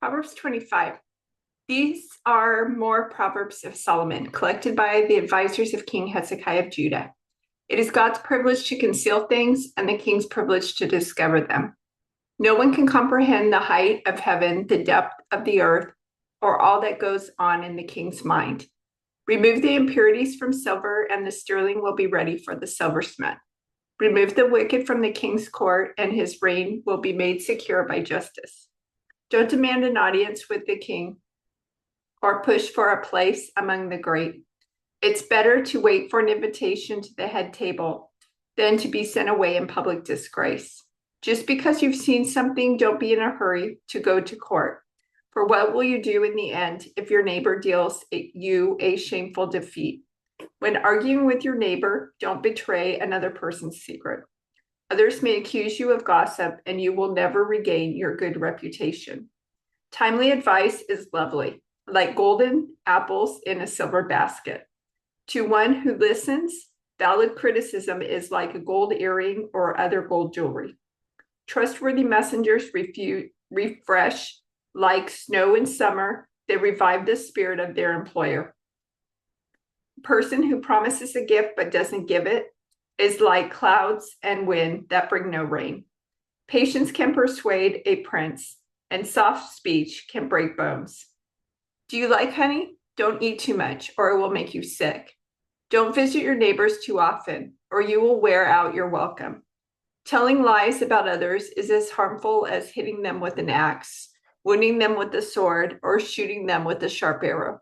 Proverbs 25. These are more Proverbs of Solomon, collected by the advisors of King Hezekiah of Judah. It is God's privilege to conceal things and the king's privilege to discover them. No one can comprehend the height of heaven, the depth of the earth, or all that goes on in the king's mind. Remove the impurities from silver, and the sterling will be ready for the silversmith. Remove the wicked from the king's court, and his reign will be made secure by justice. Don't demand an audience with the king or push for a place among the great. It's better to wait for an invitation to the head table than to be sent away in public disgrace. Just because you've seen something, don't be in a hurry to go to court. For what will you do in the end if your neighbor deals you a shameful defeat? When arguing with your neighbor, don't betray another person's secret. Others may accuse you of gossip, and you will never regain your good reputation. Timely advice is lovely, like golden apples in a silver basket. To one who listens, valid criticism is like a gold earring or other gold jewelry. Trustworthy messengers refresh like snow in summer. They revive the spirit of their employer. A person who promises a gift but doesn't give it is like clouds and wind that bring no rain. Patience can persuade a prince, and soft speech can break bones. Do you like honey? Don't eat too much, or it will make you sick. Don't visit your neighbors too often, or you will wear out your welcome. Telling lies about others is as harmful as hitting them with an axe, wounding them with a sword, or shooting them with a sharp arrow.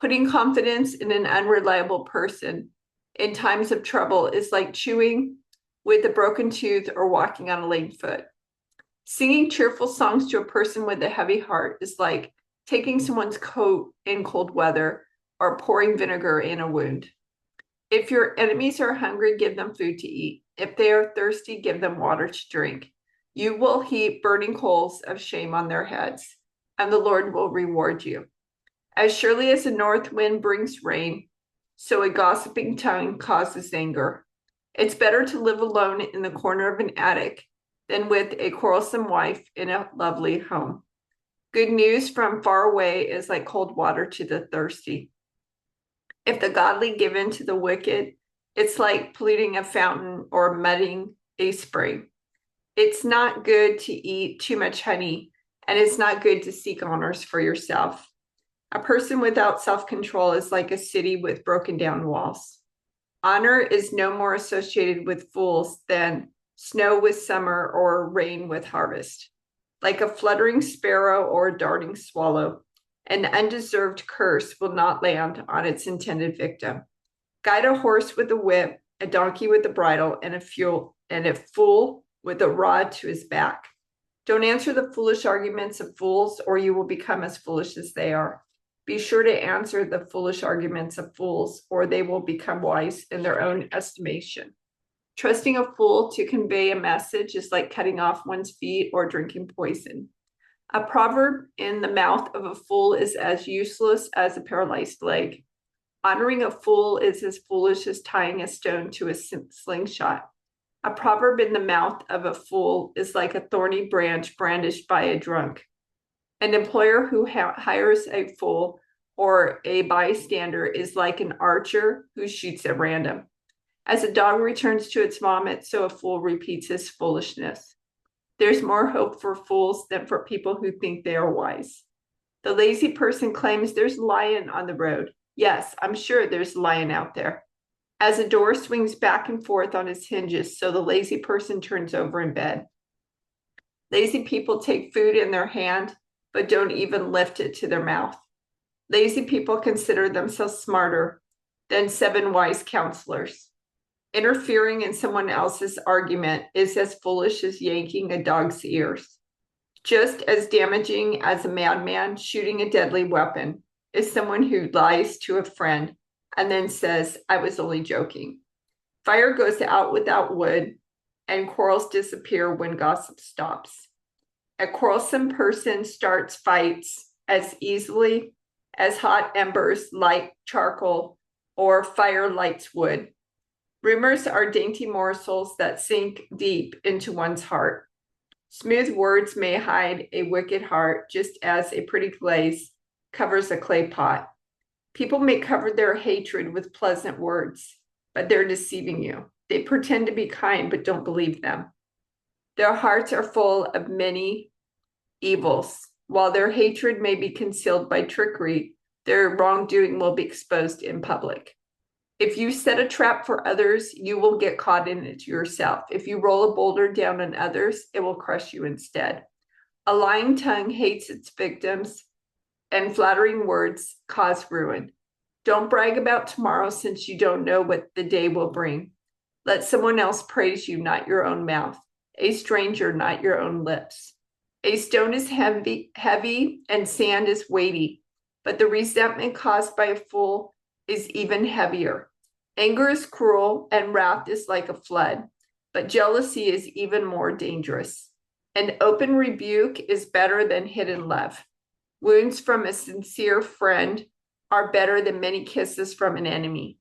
Putting confidence in an unreliable person in times of trouble is like chewing with a broken tooth or walking on a lame foot. Singing cheerful songs to a person with a heavy heart is like taking someone's coat in cold weather or pouring vinegar in a wound. If your enemies are hungry, give them food to eat. If they are thirsty, give them water to drink. You will heap burning coals of shame on their heads, and the Lord will reward you. As surely as the north wind brings rain, so a gossiping tongue causes anger. It's better to live alone in the corner of an attic than with a quarrelsome wife in a lovely home. Good news from far away is like cold water to the thirsty. If the godly give in to the wicked, it's like polluting a fountain or mudding a spring. It's not good to eat too much honey, and it's not good to seek honors for yourself. A person without self-control is like a city with broken down walls. Honor is no more associated with fools than snow with summer or rain with harvest. Like a fluttering sparrow or a darting swallow, an undeserved curse will not land on its intended victim. Guide a horse with a whip, a donkey with a bridle, and a fool with a rod to his back. Don't answer the foolish arguments of fools, or you will become as foolish as they are. Be sure to answer the foolish arguments of fools, or they will become wise in their own estimation. Trusting a fool to convey a message is like cutting off one's feet or drinking poison. A proverb in the mouth of a fool is as useless as a paralyzed leg. Honoring a fool is as foolish as tying a stone to a slingshot. A proverb in the mouth of a fool is like a thorny branch brandished by a drunk. An employer who hires a fool or a bystander is like an archer who shoots at random. As a dog returns to its vomit, so a fool repeats his foolishness. There's more hope for fools than for people who think they are wise. The lazy person claims there's a lion on the road. Yes, I'm sure there's a lion out there. As a door swings back and forth on its hinges, so the lazy person turns over in bed. Lazy people take food in their hand, but don't even lift it to their mouth. Lazy people consider themselves smarter than 7 wise counselors. Interfering in someone else's argument is as foolish as yanking a dog's ears. Just as damaging as a madman shooting a deadly weapon is someone who lies to a friend and then says, I was only joking. Fire goes out without wood, and quarrels disappear when gossip stops. A quarrelsome person starts fights as easily as hot embers light charcoal or fire lights wood. Rumors are dainty morsels that sink deep into one's heart. Smooth words may hide a wicked heart, just as a pretty glaze covers a clay pot. People may cover their hatred with pleasant words, but they're deceiving you. They pretend to be kind, but don't believe them. Their hearts are full of many evils. While their hatred may be concealed by trickery, their wrongdoing will be exposed in public. If you set a trap for others, you will get caught in it yourself. If you roll a boulder down on others, it will crush you instead. A lying tongue hates its victims, and flattering words cause ruin. Don't brag about tomorrow, since you don't know what the day will bring. Let someone else praise you, not your own mouth. A stranger, not your own lips. A stone is heavy, and sand is weighty, but the resentment caused by a fool is even heavier. Anger is cruel, and wrath is like a flood, but jealousy is even more dangerous. An open rebuke is better than hidden love. Wounds from a sincere friend are better than many kisses from an enemy.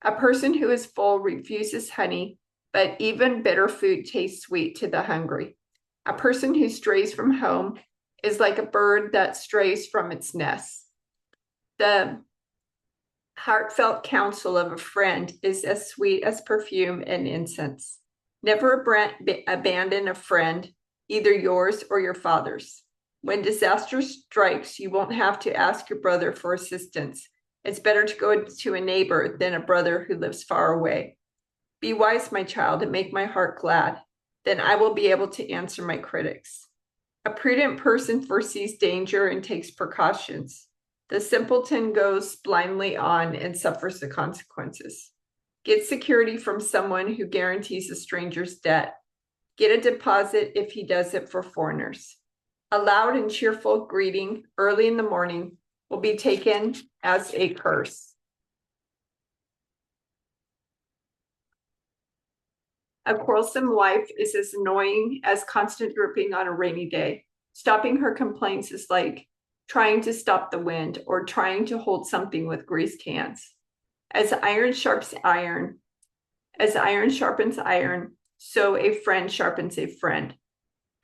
A person who is full refuses honey, but even bitter food tastes sweet to the hungry. A person who strays from home is like a bird that strays from its nest. The heartfelt counsel of a friend is as sweet as perfume and incense. Never abandon a friend, either yours or your father's. When disaster strikes, you won't have to ask your brother for assistance. It's better to go to a neighbor than a brother who lives far away. Be wise, my child, and make my heart glad. Then I will be able to answer my critics. A prudent person foresees danger and takes precautions. The simpleton goes blindly on and suffers the consequences. Get security from someone who guarantees a stranger's debt. Get a deposit if he does it for foreigners. A loud and cheerful greeting early in the morning will be taken as a curse. A quarrelsome wife is as annoying as constant dripping on a rainy day. Stopping her complaints is like trying to stop the wind or trying to hold something with greased hands. As iron sharpens iron, so a friend sharpens a friend.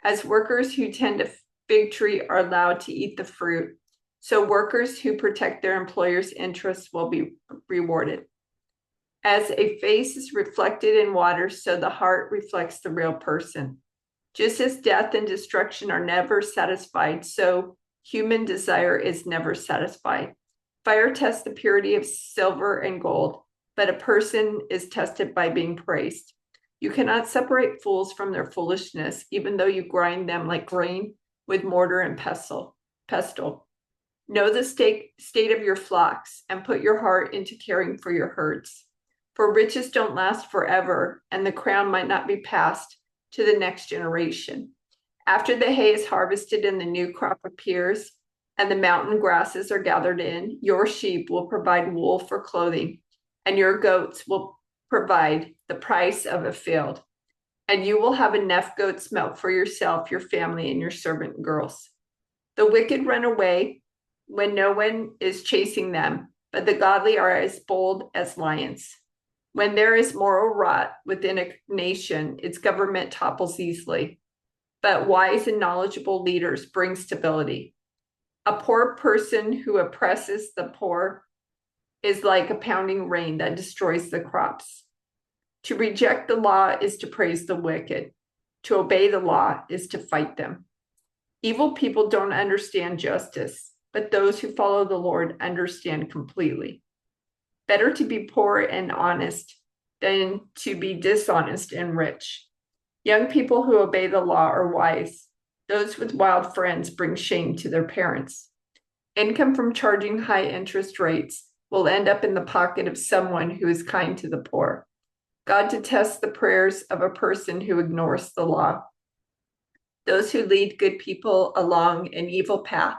As workers who tend a fig tree are allowed to eat the fruit, so workers who protect their employer's interests will be rewarded. As a face is reflected in water, so the heart reflects the real person. Just as death and destruction are never satisfied, so human desire is never satisfied. Fire tests the purity of silver and gold, but a person is tested by being praised. You cannot separate fools from their foolishness, even though you grind them like grain with mortar and pestle. Know the state of your flocks and put your heart into caring for your herds. For riches don't last forever, and the crown might not be passed to the next generation. After the hay is harvested and the new crop appears, and the mountain grasses are gathered in, your sheep will provide wool for clothing, and your goats will provide the price of a field. And you will have enough goat's milk for yourself, your family, and your servant girls. The wicked run away when no one is chasing them, but the godly are as bold as lions. When there is moral rot within a nation, its government topples easily. But wise and knowledgeable leaders bring stability. A poor person who oppresses the poor is like a pounding rain that destroys the crops. To reject the law is to praise the wicked. To obey the law is to fight them. Evil people don't understand justice, but those who follow the Lord understand completely. Better to be poor and honest than to be dishonest and rich. Young people who obey the law are wise. Those with wild friends bring shame to their parents. Income from charging high interest rates will end up in the pocket of someone who is kind to the poor. God detests the prayers of a person who ignores the law. Those who lead good people along an evil path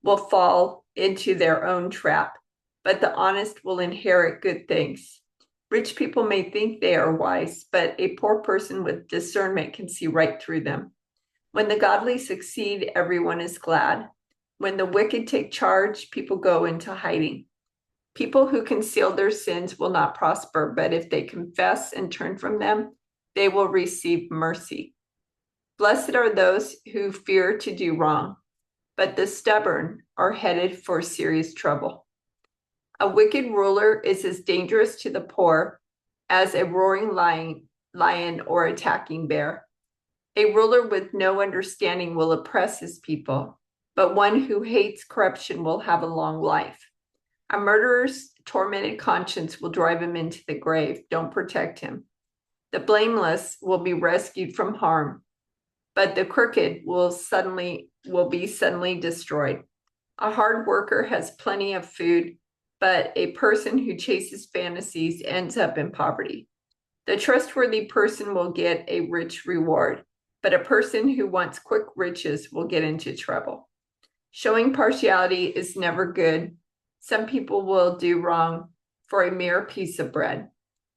will fall into their own trap, but the honest will inherit good things. Rich people may think they are wise, but a poor person with discernment can see right through them. When the godly succeed, everyone is glad. When the wicked take charge, people go into hiding. People who conceal their sins will not prosper, but if they confess and turn from them, they will receive mercy. Blessed are those who fear to do wrong, but the stubborn are headed for serious trouble. A wicked ruler is as dangerous to the poor as a roaring lion or attacking bear. A ruler with no understanding will oppress his people, but one who hates corruption will have a long life. A murderer's tormented conscience will drive him into the grave. Don't protect him. The blameless will be rescued from harm, but the crooked will be suddenly destroyed. A hard worker has plenty of food, but a person who chases fantasies ends up in poverty. The trustworthy person will get a rich reward, but a person who wants quick riches will get into trouble. Showing partiality is never good. Some people will do wrong for a mere piece of bread.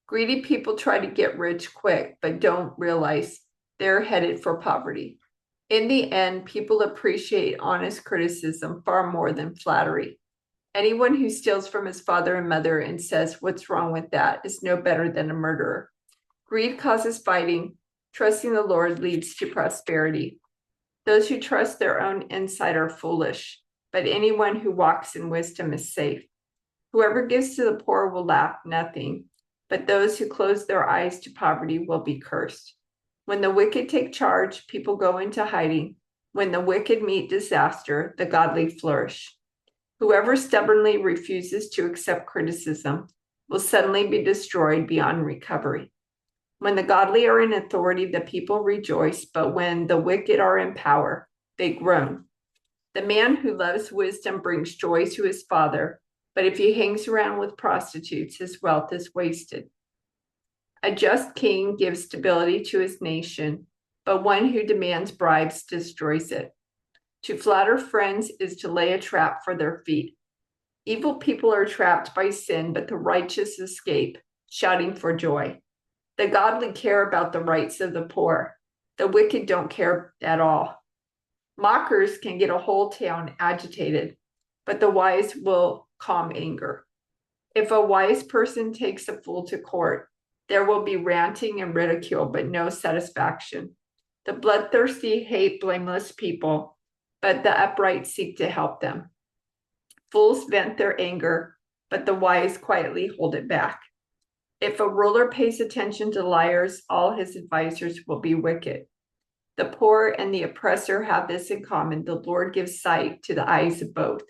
Greedy people try to get rich quick, but don't realize they're headed for poverty. In the end, people appreciate honest criticism far more than flattery. Anyone who steals from his father and mother and says, "What's wrong with that?" is no better than a murderer. Greed causes fighting. Trusting the Lord leads to prosperity. Those who trust their own insight are foolish, but anyone who walks in wisdom is safe. Whoever gives to the poor will lack nothing, but those who close their eyes to poverty will be cursed. When the wicked take charge, people go into hiding. When the wicked meet disaster, the godly flourish. Whoever stubbornly refuses to accept criticism will suddenly be destroyed beyond recovery. When the godly are in authority, the people rejoice, but when the wicked are in power, they groan. The man who loves wisdom brings joy to his father, but if he hangs around with prostitutes, his wealth is wasted. A just king gives stability to his nation, but one who demands bribes destroys it. To flatter friends is to lay a trap for their feet. Evil people are trapped by sin, but the righteous escape, shouting for joy. The godly care about the rights of the poor. The wicked don't care at all. Mockers can get a whole town agitated, but the wise will calm anger. If a wise person takes a fool to court, there will be ranting and ridicule, but no satisfaction. The bloodthirsty hate blameless people, but the upright seek to help them. Fools vent their anger, but the wise quietly hold it back. If a ruler pays attention to liars, all his advisors will be wicked. The poor and the oppressor have this in common. The Lord gives sight to the eyes of both.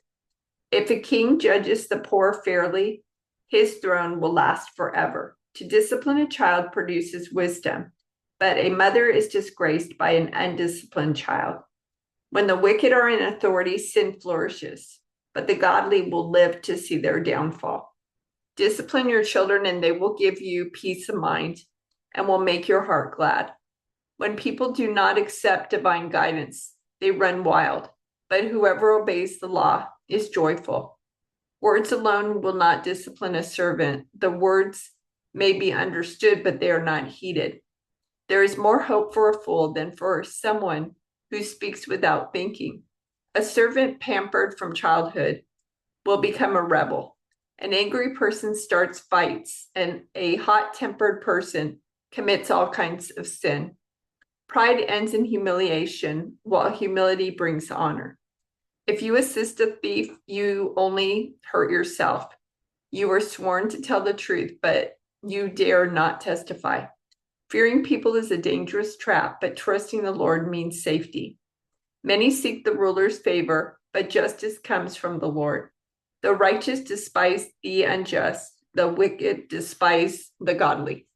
If a king judges the poor fairly, his throne will last forever. To discipline a child produces wisdom, but a mother is disgraced by an undisciplined child. When the wicked are in authority, sin flourishes, but the godly will live to see their downfall. Discipline your children, and they will give you peace of mind and will make your heart glad. When people do not accept divine guidance, they run wild, but whoever obeys the law is joyful. Words alone will not discipline a servant. The words may be understood, but they are not heeded. There is more hope for a fool than for someone who speaks without thinking. A servant pampered from childhood will become a rebel. An angry person starts fights, and a hot-tempered person commits all kinds of sin. Pride ends in humiliation, while humility brings honor. If you assist a thief, you only hurt yourself. You are sworn to tell the truth, but you dare not testify. Fearing people is a dangerous trap, but trusting the Lord means safety. Many seek the ruler's favor, but justice comes from the Lord. The righteous despise the unjust, the wicked despise the godly.